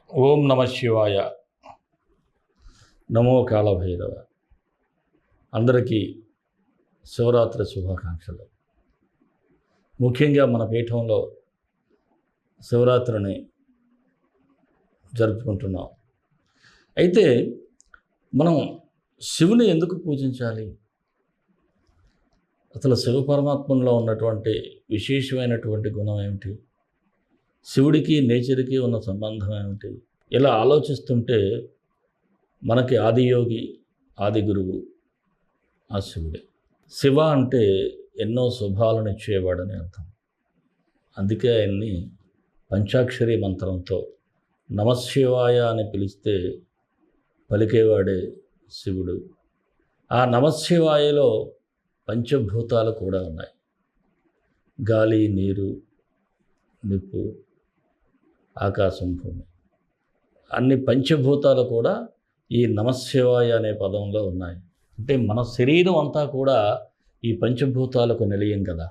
ఓం నమ శివాయ. నమో కాలభైరవ. అందరికీ శివరాత్రి శుభాకాంక్షలు. ముఖ్యంగా మన పీఠంలో శివరాత్రిని జరుపుకుంటున్నాం. అయితే మనం శివుని ఎందుకు పూజించాలి? అసలు శివ పరమాత్మలో ఉన్నటువంటి విశేషమైనటువంటి గుణం ఏమిటి? శివుడికి నేచర్కి ఉన్న సంబంధం ఏమిటి? ఇలా ఆలోచిస్తుంటే మనకి ఆదియోగి, ఆది గురువు ఆ శివుడే. శివ అంటే ఎన్నో శుభాలను ఇచ్చేవాడని అర్థం. అందుకే ఆయన్ని పంచాక్షరి మంత్రంతో నమశివాయ అని పిలిస్తే పలికేవాడే శివుడు. ఆ నమశివాయలో పంచభూతాలు కూడా ఉన్నాయి. గాలి, నీరు, నిప్పు, ఆకాశం, భూమి, అన్ని పంచభూతాలు కూడా ఈ నమశివాయ అనే పదంలో ఉన్నాయి. అంటే మన శరీరం అంతా కూడా ఈ పంచభూతాలకు నిలయం కదా.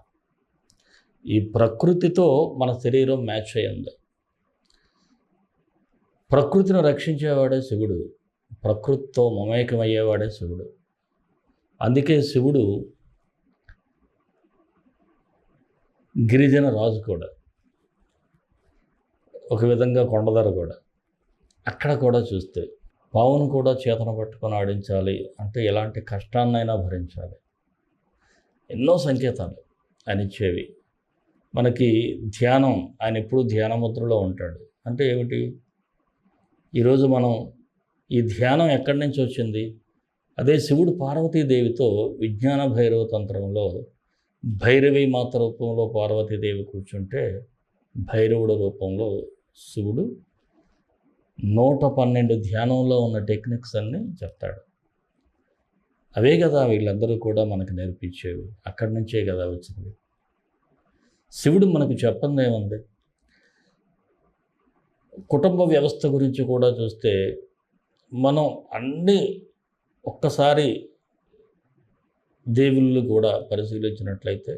ఈ ప్రకృతితో మన శరీరం మ్యాచ్ అయ్యింది. ప్రకృతిని రక్షించేవాడే శివుడు, ప్రకృతితో మమేకమయ్యేవాడే శివుడు. అందుకే శివుడు గిరిజన రాజు కూడా, ఒక విధంగా కొండదర కూడా. అక్కడ కూడా చూస్తే పావును కూడా చేతన పట్టుకొని ఆడించాలి అంటే ఎలాంటి కష్టాన్నైనా భరించాలి. ఎన్నో సంకేతాలు ఆయన ఇచ్చేవి. మనకి ధ్యానం, ఆయన ఎప్పుడు ధ్యాన ముద్రలో ఉంటాడు. అంటే ఏమిటి? ఈరోజు మనం ఈ ధ్యానం ఎక్కడి నుంచి వచ్చింది? అదే శివుడు పార్వతీదేవితో విజ్ఞాన భైరవ తంత్రంలో భైరవి మాత రూపంలో పార్వతీదేవి కూర్చుంటే భైరవుడు రూపంలో శివుడు 112 ధ్యానంలో ఉన్న టెక్నిక్స్ అన్నీ చెప్తాడు. అవే కదా వీళ్ళందరూ కూడా మనకు నేర్పించేవి. అక్కడి నుంచే కదా వచ్చింది. శివుడు మనకు చెప్పంది ఏముంది? కుటుంబ వ్యవస్థ గురించి కూడా చూస్తే మనం అన్నీ ఒక్కసారి దేవుళ్ళు కూడా పరిశీలించినట్లయితే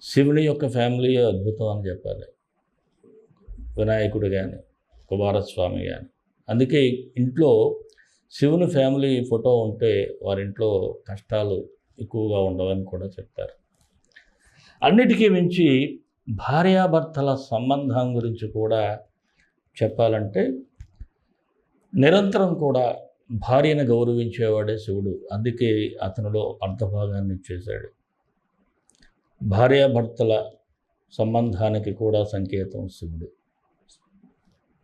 శివుని యొక్క ఫ్యామిలీ అద్భుతం అని చెప్పాలి. వినాయకుడు కానీ, కుమారస్వామి కానీ. అందుకే ఇంట్లో శివుని ఫ్యామిలీ ఫోటో ఉంటే వారింట్లో కష్టాలు ఎక్కువగా ఉండవని కూడా చెప్తారు. అన్నిటికీ మించి భార్యాభర్తల సంబంధం గురించి కూడా చెప్పాలంటే నిరంతరం కూడా భార్యను గౌరవించేవాడే శివుడు. అందుకే అతనిలో అర్ధభాగాన్ని ఇచ్చేశాడు. భార్యాభర్తల సంబంధానికి కూడా సంకేతం శివుడు,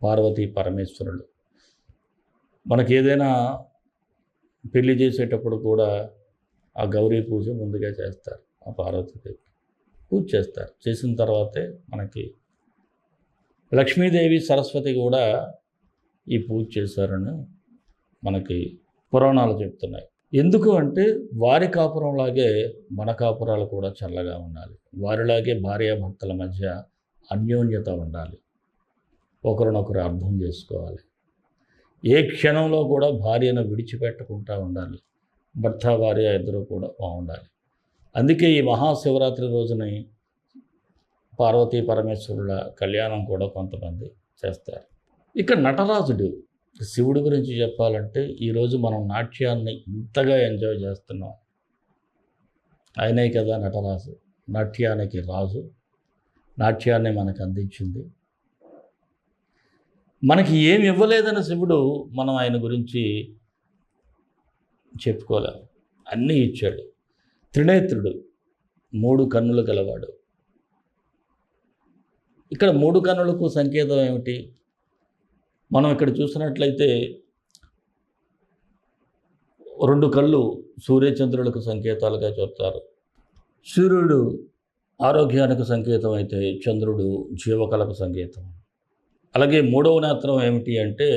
పార్వతీ పరమేశ్వరుడు. మనకి ఏదైనా పెళ్లి చేసేటప్పుడు కూడా ఆ గౌరీ పూజ ముందుగా చేస్తారు. ఆ పార్వతీదేవి పూజ చేస్తారు. చేసిన తర్వాతే మనకి లక్ష్మీదేవి, సరస్వతి కూడా ఈ పూజ చేశారని మనకి పురాణాలు చెప్తున్నాయి. ఎందుకు అంటే వారి కాపురంలాగే మన కాపురాలు కూడా చల్లగా ఉండాలి. వారిలాగే భార్యాభర్తల మధ్య అన్యోన్యత ఉండాలి. ఒకరినొకరు అర్థం చేసుకోవాలి. ఏ క్షణంలో కూడా భార్యను విడిచిపెట్టకుండా ఉండాలి. భర్త, భార్య ఇద్దరు కూడా బాగుండాలి. అందుకే ఈ మహాశివరాత్రి రోజుని పార్వతీ పరమేశ్వరుల కళ్యాణం కూడా కొంతమంది చేస్తారు. ఇక నటరాజుడు శివుడి గురించి చెప్పాలంటే ఈరోజు మనం నాట్యాన్ని ఇంతగా ఎంజాయ్ చేస్తున్నాం. ఆయనే కదా నటరాజు, నాట్యానికి రాజు. నాట్యాన్ని మనకు అందించింది. మనకి ఏమి ఇవ్వలేదని శివుడు మనం ఆయన గురించి చెప్పుకోలేము. అన్నీ ఇచ్చాడు. త్రినేత్రుడు, 3 కన్నులు గలవాడు. ఇక్కడ 3 కన్నులకు సంకేతం ఏమిటి? మనం ఇక్కడ చూసినట్లయితే 2 కళ్ళు సూర్యచంద్రులకు సంకేతాలుగా చెప్తారు. సూర్యుడు ఆరోగ్యానికి సంకేతం అయితే చంద్రుడు జీవకళకు సంకేతం. అలాగే 3వ నేత్రం ఏమిటి అంటే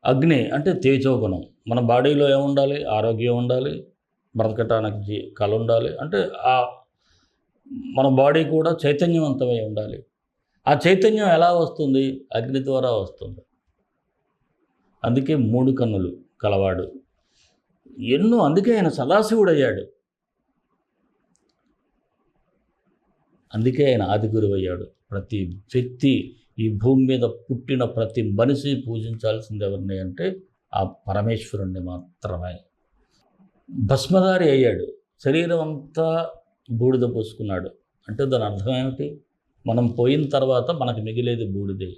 అగ్ని, అంటే తేజోగుణం. మన బాడీలో ఏముండాలి? ఆరోగ్యం ఉండాలి, బ్రతకటానికి కళ ఉండాలి. అంటే మన బాడీ కూడా చైతన్యవంతమై ఉండాలి. ఆ చైతన్యం ఎలా వస్తుంది? అగ్ని ద్వారా వస్తుంది. అందుకే 3 కన్నులు కలవాడు. అందుకే ఆయన సదాశివుడయ్యాడు. అందుకే ఆయన ఆది గురువు అయ్యాడు. ప్రతి వ్యక్తి ఈ భూమి మీద పుట్టిన ప్రతి మనిషి పూజించాల్సింది ఎవరిని అంటే ఆ పరమేశ్వరుణ్ణి మాత్రమే. భస్మధారి అయ్యాడు, శరీరం అంతా బూడిద పోసుకున్నాడు అంటే దాని అర్థం ఏమిటి? మనం పోయిన తర్వాత మనకు మిగిలేది బూడిదే,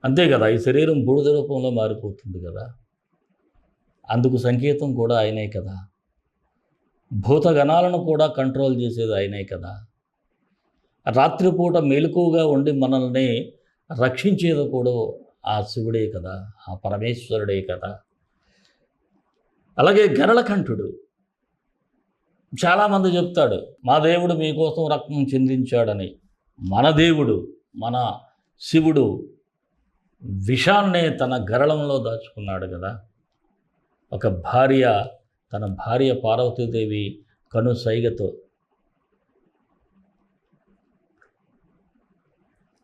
అంతే కదా. ఈ శరీరం బూడిద రూపంలో మారిపోతుంది కదా, అందుకు సంకేతం కూడా ఆయనే కదా. భూతగణాలను కూడా కంట్రోల్ చేసేది ఆయనే కదా. రాత్రిపూట మెలకువగా ఉండి మనల్ని రక్షించేది కూడా ఆ శివుడే కదా, ఆ పరమేశ్వరుడే కదా. అలాగే గరళకంఠుడు చాలామంది చెప్తాడు, మా దేవుడు మీకోసం రక్తం చిందించాడని. మన దేవుడు, మన శివుడు విషాన్నే తన గరళంలో దాచుకున్నాడు కదా. ఒక భార్య తన భార్య పార్వతీదేవి కను సైగతో,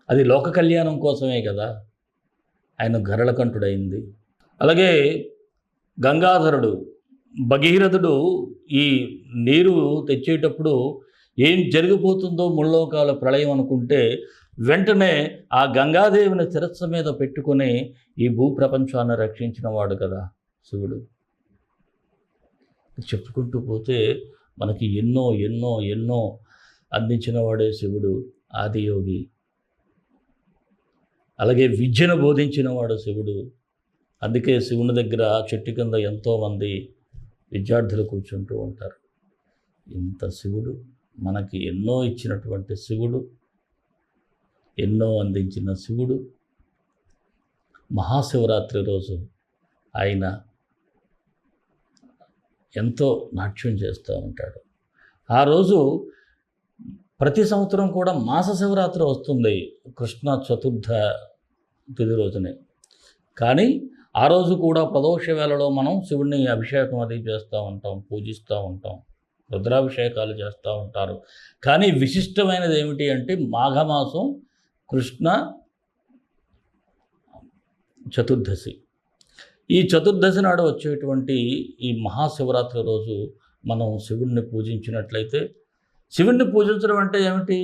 అది లోక కళ్యాణం కోసమే కదా ఆయన గరళకంఠుడైంది. అలాగే గంగాధరుడు, భగీరథుడు ఈ నీరు తెచ్చేటప్పుడు ఏం జరిగిపోతుందో ముల్లోకాల ప్రళయం అనుకుంటే వెంటనే ఆ గంగాదేవిని శిరస్సు మీద పెట్టుకుని ఈ భూప్రపంచాన్ని రక్షించిన వాడు కదా శివుడు. చెప్పుకుంటూ పోతే మనకి ఎన్నో ఎన్నో ఎన్నో అందించిన వాడే శివుడు, ఆదియోగి. అలాగే విద్యను బోధించిన వాడు శివుడు. అందుకే శివుని దగ్గర చెట్టు కింద ఎంతోమంది విద్యార్థులు కూర్చుంటూ ఉంటారు. ఇంత శివుడు మనకి ఎన్నో ఇచ్చినటువంటి శివుడు, ఎన్నో అందించిన శివుడు, మహాశివరాత్రి రోజు ఆయన ఎంతో నాట్యం చేస్తూ ఉంటాడు. ఆ రోజు ప్రతి సంవత్సరం కూడా మాస శివరాత్రి వస్తుంది, కృష్ణ చతుర్థ తిథి రోజునే. కానీ ఆ రోజు కూడా ప్రదోష వేళలో మనం శివుడిని అభిషేకం అది చేస్తూ ఉంటాం, పూజిస్తూ ఉంటాం, రుద్రాభిషేకాలు చేస్తూ ఉంటారు. కానీ విశిష్టమైనది ఏమిటి అంటే మాఘమాసం కృష్ణ చతుర్దశి. ఈ చతుర్దశి నాడు వచ్చేటువంటి ఈ మహాశివరాత్రి రోజు మనం శివుడిని పూజించినట్లయితే, శివుడిని పూజించడం అంటే ఏమిటి?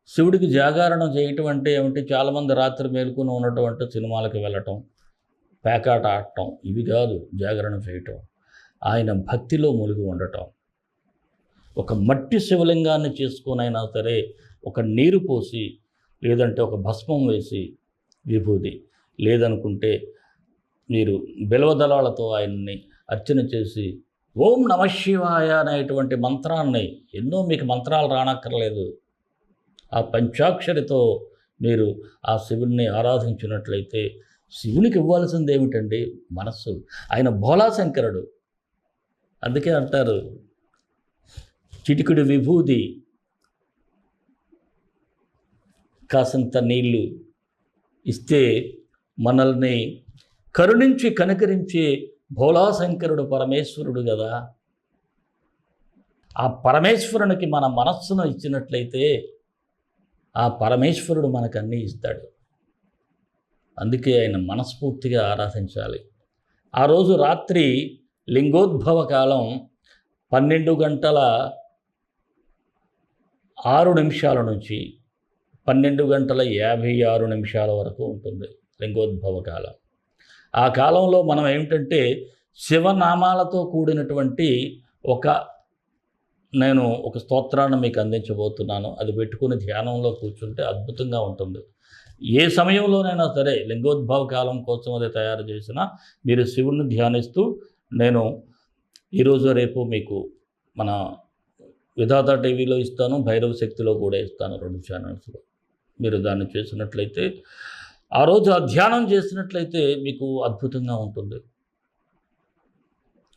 శివుడికి జాగారణం చేయటం అంటే ఏమిటి? చాలామంది రాత్రి మేలుకొని ఉండటం అంటే సినిమాలకు వెళ్ళటం, పేకాట ఆడటం, ఇవి కాదు జాగరణ చేయటం. ఆయన భక్తిలో మునిగి ఉండటం. ఒక మట్టి శివలింగాన్ని చేసుకొనైనా సరే ఒక నీరు పోసి, లేదంటే ఒక భస్మం వేసి విభూది, లేదనుకుంటే మీరు బిల్వదళాలతో ఆయన్ని అర్చన చేసి ఓం నమశివాయ అనేటువంటి మంత్రాన్ని, ఎన్నో మీకు మంత్రాలు రానక్కర్లేదు, ఆ పంచాక్షరితో మీరు ఆ శివుణ్ణి ఆరాధించినట్లయితే, శివునికి ఇవ్వాల్సింది ఏమిటండి? మనస్సు. ఆయన భోళాశంకరుడు. అందుకే అంటారు చిటికుడి విభూది, కాసంత నీళ్ళు ఇస్తే మనల్ని కరుణించి కనికరించే భోళాశంకరుడు పరమేశ్వరుడు కదా. ఆ పరమేశ్వరునికి మన మనస్సును ఇచ్చినట్లయితే ఆ పరమేశ్వరుడు మనకు అన్నీ ఇస్తాడు. అందుకే ఆయన మనస్ఫూర్తిగా ఆరాధించాలి. ఆ రోజు రాత్రి లింగోద్భవ కాలం 12:06 నుంచి 12:56 వరకు ఉంటుంది లింగోద్భవ కాలం. ఆ కాలంలో మనం ఏమిటంటే శివనామాలతో కూడినటువంటి నేను ఒక స్తోత్రాన్ని మీకు అందించబోతున్నాను. అది పెట్టుకుని ధ్యానంలో కూర్చుంటే అద్భుతంగా ఉంటుంది. ఏ సమయంలోనైనా సరే లింగోద్భవ కాలం కోసం అది తయారు చేసినా మీరు శివుణ్ణి ధ్యానిస్తూ, నేను ఈరోజు రేపు మీకు మన విధాత టీవీలో ఇస్తాను, భైరవ శక్తిలో కూడా ఇస్తాను, 2 ఛానల్స్లో. మీరు దాన్ని చేసినట్లయితే, ఆ రోజు ఆ ధ్యానం చేసినట్లయితే మీకు అద్భుతంగా ఉంటుంది.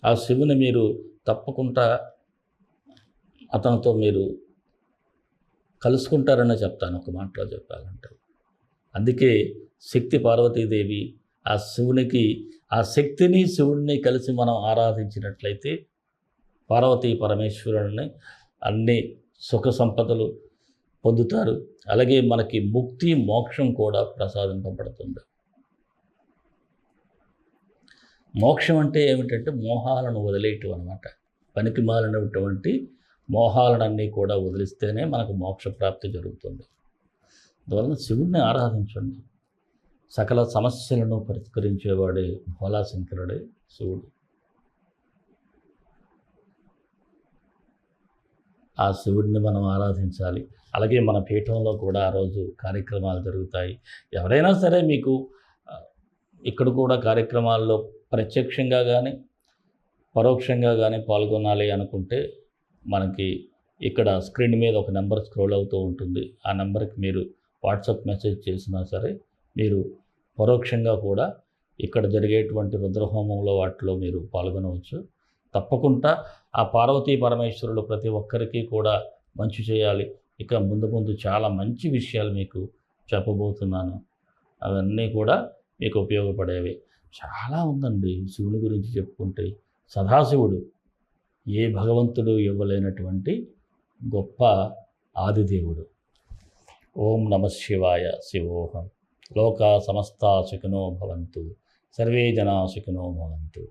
ఆ శివుని మీరు తప్పకుండా అతనితో మీరు కలుసుకుంటారని చెప్తాను, ఒక మాటలో చెప్పాలంటే. అందుకే శక్తి పార్వతీదేవి, ఆ శివునికి, ఆ శక్తిని శివుడిని కలిసి మనం ఆరాధించినట్లయితే పార్వతీ పరమేశ్వరుని అన్ని సుఖ సంపదలు పొందుతారు. అలాగే మనకి ముక్తి మోక్షం కూడా ప్రసాదింపబడుతుంది. మోక్షం అంటే ఏమిటంటే మోహాలను వదిలేయటం అన్నమాట. పనికి మాలినటువంటి మోహాలనన్నీ కూడా వదిలిస్తేనే మనకు మోక్ష ప్రాప్తి జరుగుతుంది. అందువలన శివుడిని ఆరాధించండి. సకల సమస్యలను పరిష్కరించేవాడే భోళాశంకరుడే శివుడు. ఆ శివుడిని మనం ఆరాధించాలి. అలాగే మన పీఠంలో కూడా ఆ రోజు కార్యక్రమాలు జరుగుతాయి. ఎవరైనా సరే మీకు ఇక్కడ కూడా కార్యక్రమాల్లో ప్రత్యక్షంగా కానీ పరోక్షంగా కానీ పాల్గొనాలి అనుకుంటే మనకి ఇక్కడ స్క్రీన్ మీద ఒక నెంబర్ స్క్రోల్ అవుతూ ఉంటుంది. ఆ నెంబర్కి మీరు వాట్సాప్ మెసేజ్ చేసినా సరే మీరు పరోక్షంగా కూడా ఇక్కడ జరిగేటువంటి రుద్రహోమంలో వాటిలో మీరు పాల్గొనవచ్చు. తప్పకుండా ఆ పార్వతీ పరమేశ్వరులు ప్రతి ఒక్కరికి కూడా మంచి చేయాలి. ఇక ముందు ముందు చాలా మంచి విషయాలు మీకు చెప్పబోతున్నాను. అవన్నీ కూడా మీకు ఉపయోగపడేవి. చాలా ఉందండి శివుని గురించి చెప్పుకుంటే. సదాశివుడు ఏ భగవంతుడు ఇవ్వలేనటువంటి గొప్ప ఆదిదేవుడు. ఓం నమః శివాయ. శివోహం. లోకా సమస్తా సుఖినో భవంతు. సర్వే జనా సుఖినో భవంతు.